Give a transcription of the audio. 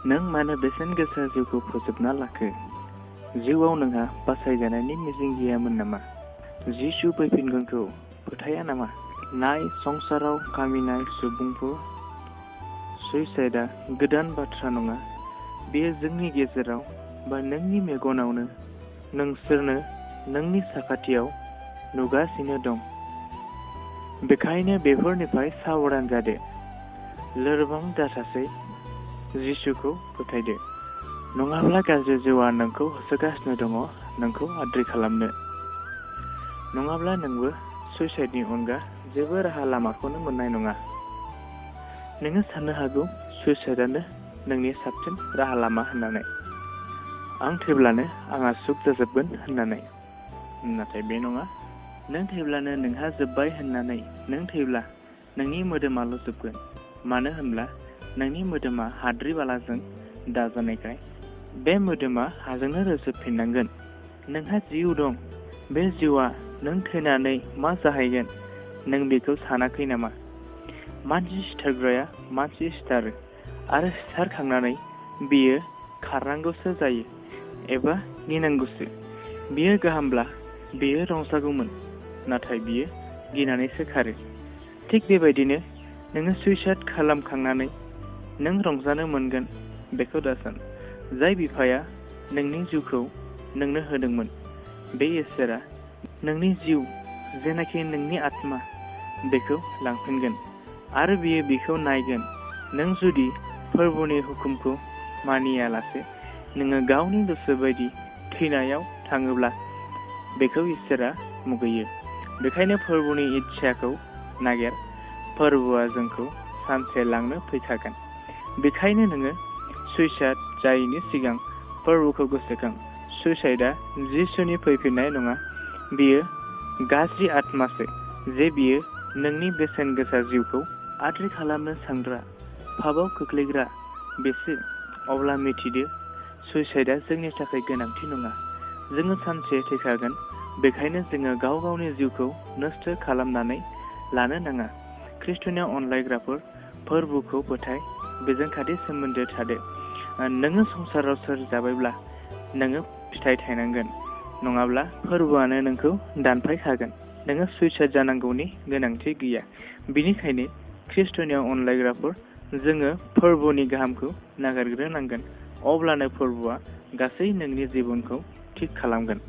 नों मानो बेसेन गोसा जिउखौ फोजोबना लाखो? जिउआव नोंहा बासायजानायनि मिजिं गैयामोन नामा? जिसु फैफिनगोनखौ फोथाया नामा? नाय, संसाराव गामिनाय सुबुंफोर सुइसाइडआ गोदान बाथ्रा नङा। बेयो जोंनि गेजेराव बा नोंनि मेगनावनो, नोंसोरनो नोंनि साखाथियाव नुगासिनो दं। बेखायनो बेफोरनिफ्राय साबधान जादो। लोरबां दाथासै, जिसुखौ फोथायदो। नङाब्ला गाज्रि जिउआ नोंखौ होसोगासिनो दङ नोंखौ आद्रि खालामनो। नङाब्ला नोंबो सुइसाइडनि अनगा जेबो राहा लामाखौनो मोननाय नङा। नोङो साननो हागौ सुइसाइडआनो नोंनि साबसिन राहा लामा होननानै। आं थैब्लानो आंहा सुख जाजोबगोन होननानै। नाथाय बे नङा। नों थैब्लानो नोंहा जोब्बाय होननानै नों थैब्ला नोंनि मोदोमाल' जोबगोन। मानो होनब्ला नोंनि मोदोमा हाद्रि बालाजों दाजानायखाय बे मोदोमा हाजोंनो रोजोबफिननांगोन। नोंहा जिउ दं। बे जिउआ नों थैनानै मा जाहैगोन नों बेखौ सानाखै नामा? मानसि सिथारग्राया मानसि सिथारो आरो सिथारखांनानै बियो खारनांगौसो जायो एबा गिनांगौसो। बियो गाहामब्ला बियो रंजागौमोन, नाथाय बियो गिनानैसो खारो। थिग बेबायदिनो नोङो सुइसाइड खालामखांनानै नों रंजानो मोनगोन बेखौ दासान। जाय बिफाया नोंनि जिउखौ नोंनो होदोंमोन, बे इसोरा नोंनि जिउ जेनाखि नोंनि आत्मा बेखौ लांफिनगोन आरो बियो बेखौ नायगोन। नों जुदि फोरबोनि हुकुमखौ मानियालासे नोङो गावनि गोसो बायदि थैनायाव थाङोब्ला बेखौ इसोरा मुगैयो। बेखायनो फोरबोनि इच्छाखौ नागिर। फोरबोआ जोंखौ सानसे लांनो फैखागोन। बेखायनो नोङो सुइसाइड जायैनि सिगां फोरबोखौ गोसोखां। सुइसाइडआ जिसुनि फैफिननाय नङा। बियो गाज्रि आत्मासो जे बियो नोंनि बेसेन गोसा जिउखौ आद्रि खालामनो सानग्रा, पापआव खोख्लैग्रा बेसो। अब्ला मिथिदो सुइसाइडआ जोंनि थाखाय गोनांथि नङा। जोङो सानसे थैखागोन। बेखायनो जोङो गाव गावनि जिउखौ नस्थ' खालामनानै लानो नाङा। ख्रिस्ट'नियाव अनलायग्राफोर, फोरबोखौ फोथाय, बेजों खाथि सोमोन्दो थादो। नोङो संसाराव सोरजाबायब्ला नोङो फिथाइ थायनांगोन, नङाब्ला फोरबोआनो नोंखौ दानफायखागोन। नोङो सुइसाइड जानांगौनि गोनांथि गैया। बेनिखायनो ख्रिस्ट'नियाव अनलायग्राफोर, जोङो फोरबोनि गाहामखौ नागिरग्रोनांगोन। अब्लानो फोरबोआ गासै नोंनि जिबनखौ थिग खालामगोन।